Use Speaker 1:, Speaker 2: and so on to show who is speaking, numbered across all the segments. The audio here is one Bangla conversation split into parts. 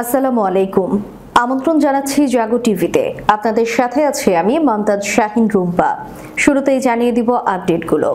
Speaker 1: আসসালামু আলাইকুম। আমন্ত্রণ জানাচ্ছি জাগো টিভিতে। আপনাদের সাথে আছি আমি মমতাজ শাহিন রুম্পা। শুরুতেই জানিয়ে দিব আপডেটগুলো।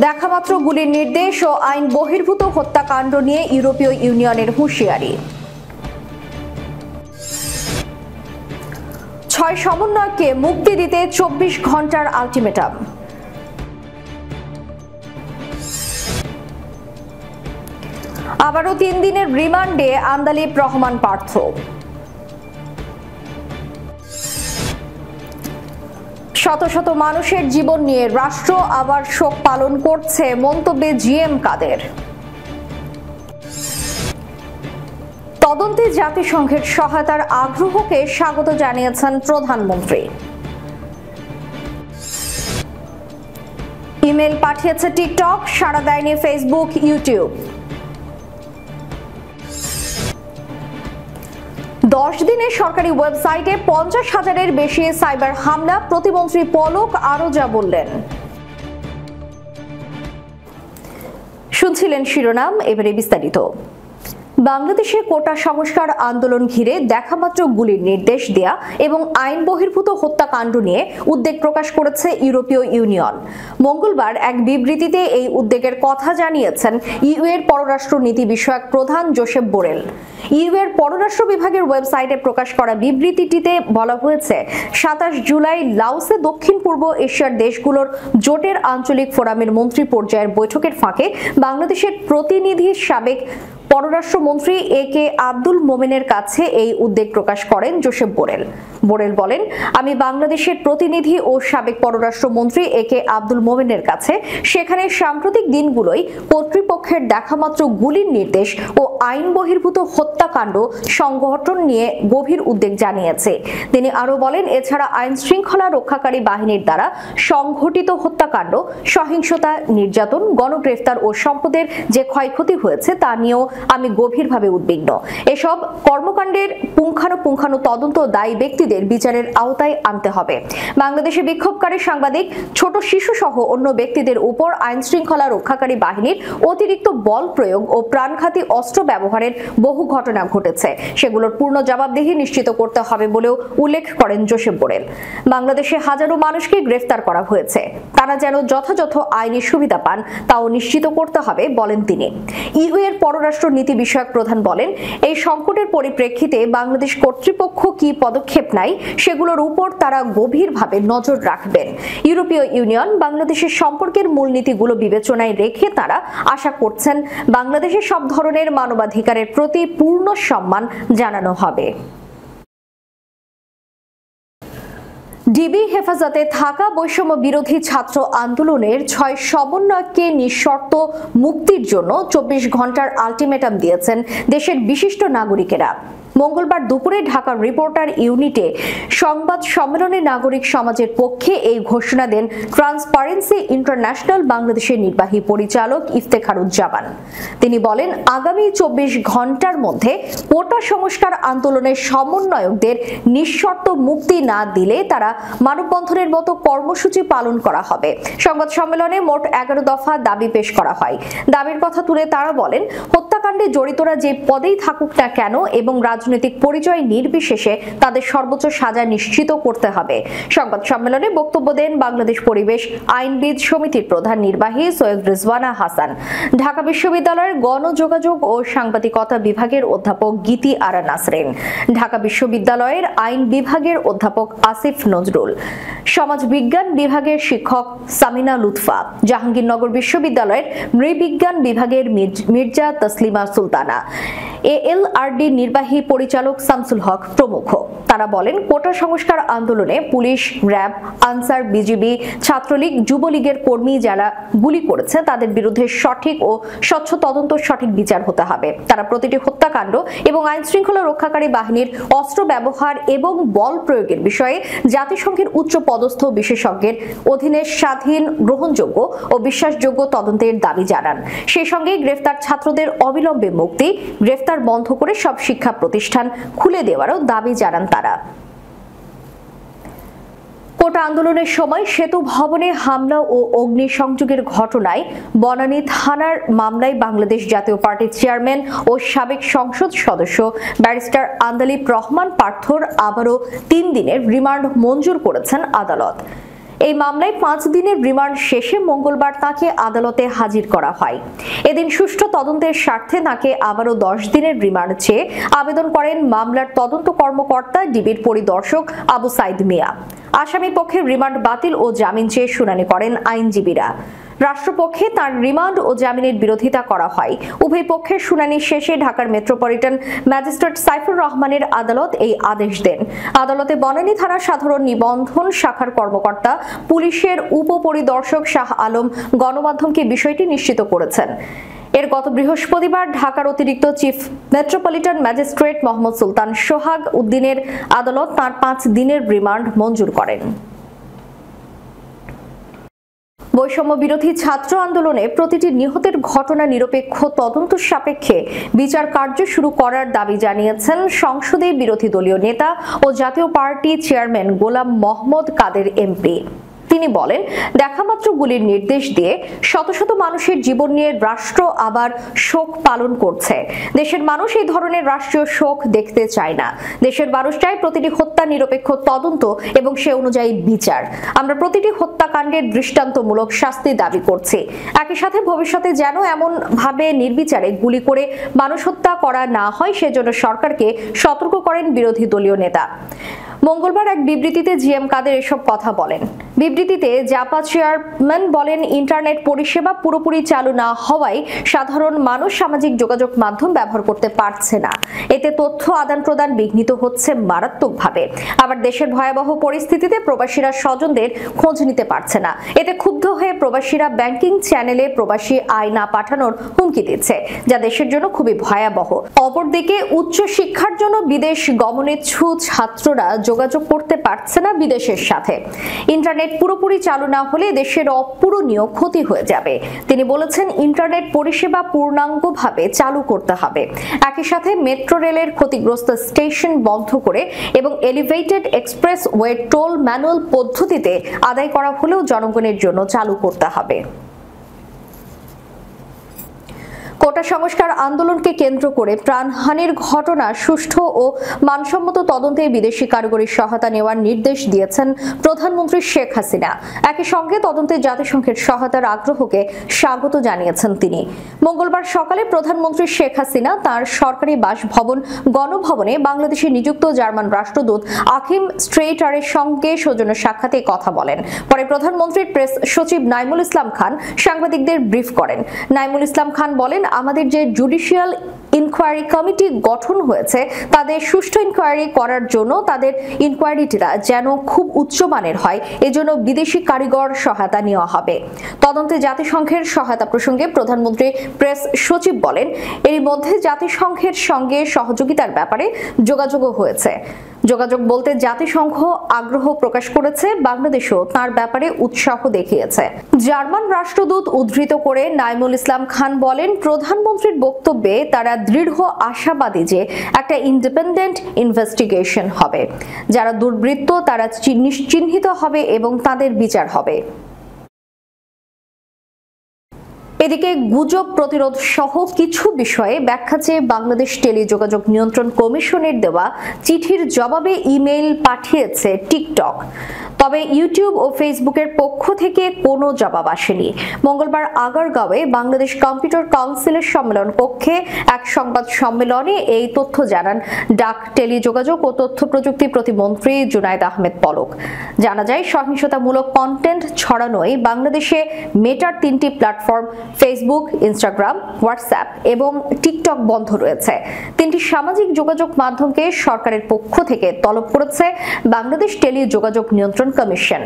Speaker 1: দেখামাত্র গুলির নির্দেশ ও আইন বহির্ভূত হত্যাকাণ্ড নিয়ে ইউরোপীয় ইউনিয়নের হুঁশিয়ারি। 6 সমন্বয়ককে মুক্তি দিতে 24 ঘন্টার আলটিমেটাম। আবারও 3 দিনের রিমান্ডে আন্দালিব রহমান পার্থ। শত শত মানুষের জীবন নিয়ে রাষ্ট্র আবার শোক পালন করছে মন্তব্যে জিএম কাদের। তদন্তে জাতিসংঘের সহায়তার আগ্রহকে স্বাগত জানিয়েছেন প্রধানমন্ত্রী। ইমেল পাঠিয়েছে টিকটক, সাড়া দেয়নি ফেসবুক, ইউটিউব। 10 দিনে সরকারি ওয়েবসাইটে 50,000-এর বেশি সাইবার হামলা। প্রতিমন্ত্রী পলক আরো যা বললেন। শুনছিলেন শিরোনাম, এবারে বিস্তারিত। বাংলাদেশে কোটা সংস্কার আন্দোলন ঘিরে দেখামাত্র গুলির নির্দেশ দেয়া এবং আইন বহির্ভূত হত্যাকাণ্ড নিয়ে উদ্বেগ প্রকাশ করেছে ইউরোপীয় ইউনিয়ন। মঙ্গলবার এক বিবৃতিতে এই উদ্বেগের কথা জানিয়েছেন ইইউ এর পররাষ্ট্র নীতি বিষয়ক প্রধান জোসেফ বোরেল। ইইউ এর পররাষ্ট্র বিভাগের ওয়েবসাইটে প্রকাশ করা বিবৃতিটিতে বলা হয়েছে, 27 জুলাই লাওসে দক্ষিণ পূর্ব এশিয়ার দেশগুলোর জোটের আঞ্চলিক ফোরামের মন্ত্রী পর্যায়ের বৈঠকের ফাঁকে বাংলাদেশের প্রতিনিধি সাবেক পররাষ্ট্রমন্ত্রী এ কে আব্দুল মোমেনের কাছে এই উদ্বেগ প্রকাশ করেন জোসেফ বোরেল। বোরেল বলেন, আমি বাংলাদেশের প্রতিনিধি ও সাবেক পররাষ্ট্রমন্ত্রী এ কে আব্দুল মোমেনের কাছে সেখানে সাম্প্রতিক দিনগুলোই কর্তৃপক্ষের দেখামাত্র গুলির নির্দেশ ও আইন বহির্ভূত হত্যাকাণ্ড সংগঠন নিয়ে গভীর উদ্বেগ জানিয়েছে। তিনি আরো বলেন, এছাড়া আইন শৃঙ্খলা রক্ষাকারী বাহিনীর দ্বারা সংঘটিত হত্যাকাণ্ড, সহিংসতা, নির্যাতন, গণগ্রেফতার ও সম্পদের যে ক্ষয়ক্ষতি হয়েছে তা নিয়েও আমি গভীরভাবে উদ্বিগ্ন। এসব কর্মকাণ্ডের পুঙ্খানুপুঙ্খানু তদন্ত দায়ী ব্যক্তিদের বিচারের আওতায় আনতে হবে। বাংলাদেশে বিক্ষোভকারী সাংবাদিক, ছোট শিশু সহ অন্য ব্যক্তিদের উপর আইন শৃঙ্খলা রক্ষাকারী বাহিনীর অতিরিক্ত বল প্রয়োগ ও প্রাণঘাতী অস্ত্র ব্যবহারের বহু ঘটনা ঘটেছে। সেগুলোর পূর্ণ জবাবদিহি নিশ্চিত করতে হবে বলেও উল্লেখ করেন জোসেফ বোরেল। বাংলাদেশে হাজারো মানুষকে গ্রেফতার করা হয়েছে, তারা যেন যথাযথ আইনি সুবিধা পান তাও নিশ্চিত করতে হবে বলেন তিনি। ইইউ এর পররাষ্ট্র নীতি বিষয়ক প্রধান বলেন, এই সংকটের পরিপ্রেক্ষিতে বাংলাদেশ কর্তৃপক্ষ কি পদক্ষেপ নেয় সেগুলোর উপর তারা গভীরভাবে নজর রাখবেন। ইউরোপীয় ইউনিয়ন বাংলাদেশের সম্পর্কের মূলনীতিগুলো বিবেচনায় রেখে তারা আশা করছেন বাংলাদেশের সব ধরনের মানবাধিকারের প্রতি পূর্ণ সম্মান জানানো হবে। ডিবি হেফাজতে থাকা বৈষম্য বিরোধী ছাত্র আন্দোলনের 6 সমন্বয়ককে নিঃশর্ত মুক্তির জন্য 24 ঘন্টার আলটিমেটাম দিয়েছেন দেশের বিশিষ্ট নাগরিকেরা। মঙ্গলবার দুপুরে ঢাকার রিপোর্টার ইউনিটে সংবাদ সম্মেলনে নাগরিক সমাজের পক্ষে এই ঘোষণা দেন ট্রান্সপারেন্সি ইন্টারন্যাশনাল বাংলাদেশের নির্বাহী পরিচালক ইফতেখারুজ্জামান। তিনি বলেন, আগামী 24 ঘন্টার মধ্যে কোটা সংস্কার আন্দোলনের সমন্বয়কদের নিঃশর্ত মুক্তি না দিলে তারা মানববন্ধনের মতো কর্মসূচি পালন করা হবে। সংবাদ সম্মেলনে মোট 11 দফা দাবি পেশ করা হয়। দাবির কথা তুলে তারা বলেন, হত্যাকাণ্ডে জড়িতরা যে পদেই থাকুক না কেন এবং রাজনৈতিক পরিচয় নির্বিশেষে তাদের সর্বোচ্চ সাজা নিশ্চিত করতে হবে। সংবাদ সম্মেলনে বক্তব্য দেন বাংলাদেশ পরিবেশ আইনবিদ সমিতির প্রধান নির্বাহী সৈয়দ রিজওয়ানা হাসান, ঢাকা বিশ্ববিদ্যালয়ের গণযোগাযোগ ও সাংবাদিকতা বিভাগের অধ্যাপক গীতি আরা নাসরিন, ঢাকা বিশ্ববিদ্যালয়ের আইন বিভাগের অধ্যাপক আসিফ নজরুল, সমাজবিজ্ঞান বিভাগের শিক্ষক সামিনা লুৎফা, জাহাঙ্গীরনগর বিশ্ববিদ্যালয়ের নৃবিজ্ঞান বিভাগের মির্জা তসলিমা সুলতানা, এএলআরডি নির্বাহী পরিচালক শামসুল হক প্রমুখ। তারা বলেন, কোটা সংস্কার আন্দোলনে police, RAB, answer, BGB, Chhatra League, যুবলীগের কর্মী যারা গুলি করেছে তাদের বিরুদ্ধে সঠিক ও স্বচ্ছ তদন্ত, সঠিক বিচার হতে হবে। তারা প্রতিটি হত্যাকাণ্ড এবং আইন শৃঙ্খলা রক্ষাকারী বাহিনীর অস্ত্র ব্যবহার এবং বল প্রয়োগের বিষয়ে জাতিসংঘের উচ্চ পদস্থ বিশেষজ্ঞের অধীনে স্বাধীন, গ্রহণযোগ্য ও বিশ্বাসযোগ্য তদন্তের দাবি জানান। সেই সঙ্গে গ্রেফতার ছাত্রদের অবিলম্বে মুক্তি, গ্রেফতার বন্ধ করে সব শিক্ষা প্রতিষ্ঠান খুলে দেওয়ারও দাবি জানান তারা। কোটা আন্দোলনের সময় সেতু ভবনে হামলা ও অগ্নিসংযোগের ঘটনায় বনানী থানার মামলায় বাংলাদেশ জাতীয় পার্টির চেয়ারম্যান ও সাবেক সংসদ সদস্য ব্যারিস্টার আন্দালিব রহমান পার্থর আবারও 3 দিনের রিমান্ড মঞ্জুর করেছেন আদালত। এই মামলায় 5 দিনের রিমান্ড শেষে মঙ্গলবার তাকে আদালতে হাজির করা হয়। এদিন সুষ্ঠু তদন্তের স্বার্থে তাকে আবারও 10 দিনের রিমান্ড চেয়ে আবেদন করেন মামলার তদন্ত কর্মকর্তা ডিবির পরিদর্শক আবু সাইদ মিয়া। আসামি পক্ষের রিমান্ড বাতিল ও জামিন চেয়ে শুনানি করেন আইনজীবীরা। রাষ্ট্রপক্ষে তার রিমান্ড ও জামিনের বিরোধিতা করা হয়। উভয় পক্ষের শুনানি শেষে ঢাকার মেট্রোপলিটন ম্যাজিস্ট্রেট সাইফুর রহমানের আদালত এই আদেশ দেন। আদালতে বনানী থানার সাধারণ নিবন্ধন শাখার কর্মকর্তা পুলিশের উপপরিদর্শক শাহ আলম গণমাধ্যমকে বিষয়টি নিশ্চিত করেছেন। এর গত বৃহস্পতিবার ঢাকার অতিরিক্ত চিফ মেট্রোপলিটন ম্যাজিস্ট্রেট মোহাম্মদ সুলতান সোহাগ উদ্দিনের আদালত তার 5 দিনের রিমান্ড মঞ্জুর করেন। বৈষম্য বিরোধী ছাত্র আন্দোলনে প্রতিটি নিহতের ঘটনা নিরপেক্ষ তদন্ত সাপেক্ষে বিচার কার্য শুরু করার দাবি জানিয়েছেন সংসদে বিরোধী দলীয় নেতা ও জাতীয় পার্টি চেয়ারম্যান গোলাম মোহাম্মদ কাদের এমপি। তিনি বলেন, দেখামাত্র গুলির নির্দেশ দিয়ে শত শত মানুষের জীবন নিয়ে রাষ্ট্র আবার শোক পালন করছে। দেশের মানুষ এই ধরনের রাষ্ট্রীয় শোক দেখতে চায় না। দেশের মানুষ চায় প্রতিটি হত্যা নিরপেক্ষ তদন্ত এবং সে অনুযায়ী বিচার। আমরা প্রতিটি হত্যাকাণ্ডের দৃষ্টান্তমূলক শাস্তি দাবি করছি। একই সাথে ভবিষ্যতে যেন এমন ভাবে নির্বিচারে গুলি করে মানুষ হত্যা করা না হয় সেজন্য সরকারকে সতর্ক করেন বিরোধী দলীয় নেতা। মঙ্গলবার এক বিবৃতিতে জিএম কাদের এসব কথা বলেন। বিবৃতিতে জাপা চেয়ারম্যান বলেন, ইন্টারনেট পরিষেবা পুরোপুরি চালু না হওয়ায় সাধারণ মানুষ সামাজিক যোগাযোগ মাধ্যম ব্যবহার করতে পারছে না। এতে তথ্য আদান প্রদান বিঘ্নিত হচ্ছে মারাত্মকভাবে। আবার দেশের ভয়াবহ পরিস্থিতিতে প্রবাসীরা স্বজনদের খোঁজ নিতে পারছে না। এতে ক্ষুব্ধ হয়ে প্রবাসীরা ব্যাংকিং চ্যানেলে প্রবাসী আয় না পাঠানোর হুমকি দিচ্ছে, যা দেশের জন্য খুবই ভয়াবহ। অপরদিকে উচ্চ শিক্ষার জন্য বিদেশ গমনেচ্ছু ছাত্ররা যোগাযোগ করতে পারছে না বিদেশের সাথে। ইন্টারনেট পুরোপুরি চালু না হলে দেশের অপূরণীয় ক্ষতি হয়ে যাবে। তিনি বলেছেন, ইন্টারনেট পরিষেবা পূর্ণাঙ্গভাবে চালু করতে হবে। একই সাথে মেট্রো রেলের ক্ষতিগ্রস্ত স্টেশন বন্ধ করে এবং elevated express way toll manual পদ্ধতিতে আদায় করা হলেও জনগণের জন্য চালু করতে হবে। কোটা সংস্কার আন্দোলনকে কেন্দ্র করে প্রাণহানির ঘটনা সুষ্ঠু ও মানসম্মত তদন্তে বিদেশি কারিগরি সহায়তা নেওয়ার নির্দেশ দিয়েছেন প্রধানমন্ত্রী শেখ হাসিনা। একই সঙ্গে তদন্তে জাতিসংঘের সহায়তার আগ্রহকে স্বাগত জানিয়েছেন তিনি। মঙ্গলবার সকালে প্রধানমন্ত্রী শেখ হাসিনা তার সরকারি বাসভবন গণভবনে বাংলাদেশে নিযুক্ত জার্মান রাষ্ট্রদূত আকিম স্ট্রেইটারের সঙ্গে সৌজন্য সাক্ষাতে কথা বলেন। পরে প্রধানমন্ত্রীর প্রেস সচিব নাইমুল ইসলাম খান সাংবাদিকদের ব্রিফ করেন। নাইমুল ইসলাম খান বলেন, আমাদের যে জুডিশিয়াল ইনকোয়ারি কমিটি গঠন হয়েছে তাদের সুষ্ঠু ইনকোয়ারি করার জন্য তাদের ইনকোয়ারিটিরা যেন খুব উচ্চমানের হয়, এজন্য বিদেশি কারিগর সহায়তা নেওয়া হবে। তদন্তে জাতিসংঘের সহায়তা প্রসঙ্গে প্রধানমন্ত্রী প্রেস সচিব বলেন, এরই মধ্যে জাতিসংঘের সঙ্গে সহযোগিতার ব্যাপারে যোগাযোগও হয়েছে। যোগাযোগ বলতে জাতিসংঘ আগ্রহ প্রকাশ করেছে, বাংলাদেশও তার ব্যাপারে উৎসাহ দেখিয়েছে। জার্মান রাষ্ট্রদূত উদ্ধৃত করে নাইমুল ইসলাম খান বলেন, প্রধানমন্ত্রীর বক্তব্যে তারা দৃঢ় আশাবাদী যে একটা ইন্ডিপেন্ডেন্ট ইনভেস্টিগেশন হবে। যারা দুর্বৃত্ত তারা চিহ্নিত হবে এবং তাদের বিচার হবে। এদিকে গুজব প্রতিরোধ সহ কিছু বিষয়ে ব্যাখ্যা চেয়ে বাংলাদেশ টেলিযোগাযোগ নিয়ন্ত্রণ কমিশনের দেওয়া চিঠির জবাবে ইমেইল পাঠিয়েছে টিকটক। তবে ইউটিউব ও ফেসবুকের পক্ষ থেকে কোনো জবাব আসেনি। মঙ্গলবার আগারগাঁওয়ে বাংলাদেশ কম্পিউটার কাউন্সিলের সম্মেলন কক্ষে এক সংবাদ সম্মেলনে এই তথ্য জানান ডাক, টেলিযোগাযোগ ও তথ্য প্রযুক্তি প্রতিমন্ত্রী জুনায়েদ আহমেদ পলক। জানা যায়, সহিংসতামূলক কন্টেন্ট ছড়ানোয় বাংলাদেশে মেটার 3টি প্ল্যাটফর্ম ফেসবুক, ইনস্টাগ্রাম, হোয়াটসঅ্যাপ এবং টিকটক বন্ধ রয়েছে। 3টি সামাজিক যোগাযোগ মাধ্যমকে সরকারের পক্ষ থেকে তলব করেছে বাংলাদেশ টেলিযোগাযোগ নিয়ন্ত্রণ কমিশন।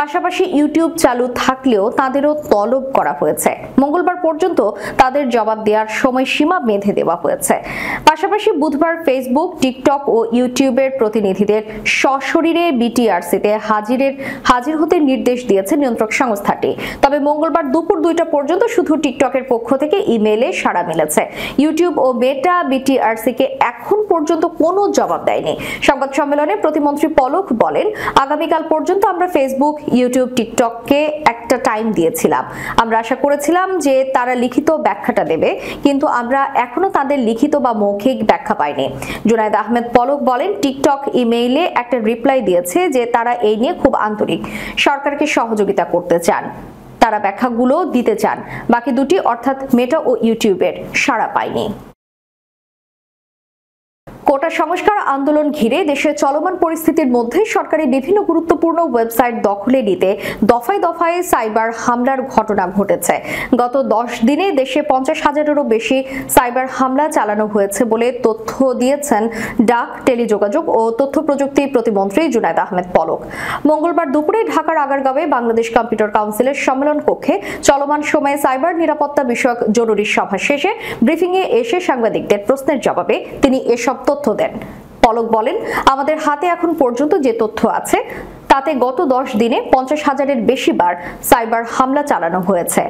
Speaker 1: পাশাপাশি ইউটিউব চালু থাকলেও তাদেরও তলব করা হয়েছে। মঙ্গলবার পর্যন্ত তাদের জবাব দেওয়ার সময়সীমা বেঁধে দেওয়া হয়েছে। পাশাপাশি বুধবার ফেসবুক, টিকটক ও ইউটিউবের প্রতিনিধিদের সশরীরে বিটিআরসিতে হাজির হতে নির্দেশ দিয়েছে নিয়ন্ত্রক সংস্থাটি। তবে মঙ্গলবার দুপুর 2টা পর্যন্ত শুধু টিকটকের পক্ষ থেকে ইমেইলে সাড়া মিলেছে। ইউটিউব ও মেটা বিটিআরসিকে এখন পর্যন্ত কোনো জবাব দেয়নি। সংবাদ সম্মেলনে প্রতিমন্ত্রী পলক বলেন, আগামীকাল পর্যন্ত আমরা ফেসবুক, ইউটিউব, টিকটককে একটা টাইম দিয়েছিলাম। আমরা আশা করেছিলাম যে তারা লিখিত ব্যাখ্যাটা দেবে, কিন্তু আমরা এখনো তাদের লিখিত বা মৌখিক ব্যাখ্যা পাইনি। জুনায়েদ আহমেদ পলক বলেন, টিকটক ইমেইলে একটা রিপ্লাই দিয়েছে যে তারা এই নিয়ে খুব আন্তরিক, সরকারকে সহযোগিতা করতে চান, তারা ব্যাখ্যাগুলো দিতে চান। বাকি দুটি অর্থাৎ মেটা ও ইউটিউবের সাড়া পায়নি। কোটা সংস্কার আন্দোলন ঘিরে দেশে চলমান পরিস্থিতির মধ্যে সরকারি বিভিন্ন গুরুত্বপূর্ণ ওয়েবসাইট দখলে নিতে দফায় দফায় সাইবার হামলার ঘটনা ঘটেছে। গত 10 দিনে দেশে 50,000-এরও বেশি সাইবার হামলা চালানো হয়েছে বলে তথ্য দিয়েছেন ডাক, টেলিযোগাযোগ ও তথ্য প্রযুক্তি প্রতিমন্ত্রী জুনায়েদ আহমেদ পলক। মঙ্গলবার দুপুরে ঢাকার আগারগাঁওয়ে বাংলাদেশ কম্পিউটার কাউন্সিলের সম্মেলন কক্ষে চলমান সময়ে সাইবার নিরাপত্তা বিষয়ক জরুরি সভা শেষে ব্রিফিংয়ে এসে সাংবাদিকদের প্রশ্নের জবাবে তিনি এসব তথ্য দেন। পলক বলেন, আমাদের হাতে এখন পর্যন্ত যে তথ্য আছে তাতে গত 10 দিনে 50,000-এর বেশি বার সাইবার হামলা চালানো হয়েছে।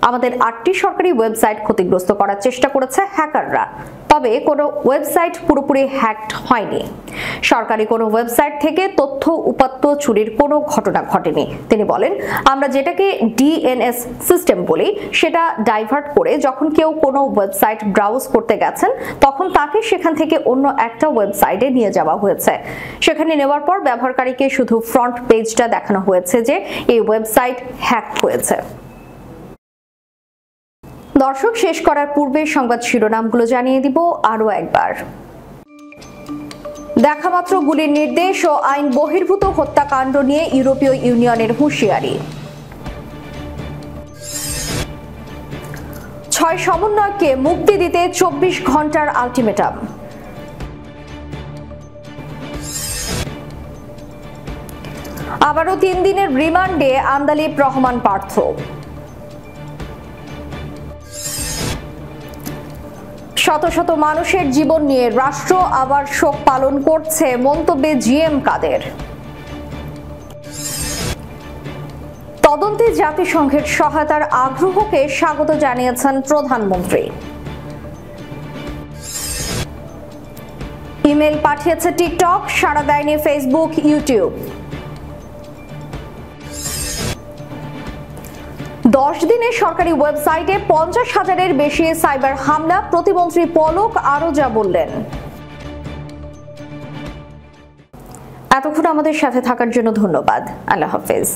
Speaker 1: আমাদের 8টি সরকারি ওয়েবসাইট ক্ষতিগ্রস্ত করার চেষ্টা করেছে হ্যাকাররা, তবে কোনো ওয়েবসাইট পুরোপুরি হ্যাকড হয়নি। সরকারি কোনো ওয়েবসাইট থেকে তথ্য উপাত্ত চুরির কোনো ঘটনা ঘটেনি। তিনি বলেন, আমরা যেটাকে ডিএনএস সিস্টেম বলি সেটা ডাইভার্ট করে যখন কেউ কোনো ওয়েবসাইট ব্রাউজ করতে গেছেন তখন তাকে সেখান থেকে অন্য একটা ওয়েবসাইটে নিয়ে যাওয়া হয়েছে। সেখানে নেওয়ার পর ব্যবহারকারীকে শুধু ফ্রন্ট পেজটা দেখানো হয়েছে যে এই ওয়েবসাইট হ্যাক হয়েছে। দর্শক, শেষ করার পূর্বে সংবাদ শিরোনামগুলো জানিয়ে দিব আরো একবার। দেখামাত্র গুলির নির্দেশ ও আইন বহির্ভূত হত্যাকাণ্ড নিয়ে ইউরোপীয় ইউনিয়নের হুঁশিয়ারি। 6 সমন্বয়ককে মুক্তি দিতে 24 ঘন্টার আলটিমেটাম। আবারও 3 দিনের রিমান্ডে আন্দালিব রহমান পার্থ। শত শত মানুষের জীবন নিয়ে রাষ্ট্র আবার শোক পালন করছে, মন্তব্যে জিএম কাদের। তদন্তে জাতিসংঘের সহায়তার আগ্রহকে স্বাগত জানিয়েছেন প্রধানমন্ত্রী। ইমেল পাঠিয়েছে টিকটক, সাড়া দেয়নি ফেসবুক, ইউটিউব। 10 দিনে সরকারি ওয়েবসাইটে 50,000-এর বেশি সাইবার হামলা, প্রতিমন্ত্রী পলক আরো যা বললেন। এতক্ষণ আমাদের সাথে থাকার জন্য ধন্যবাদ। আল্লাহ হাফেজ।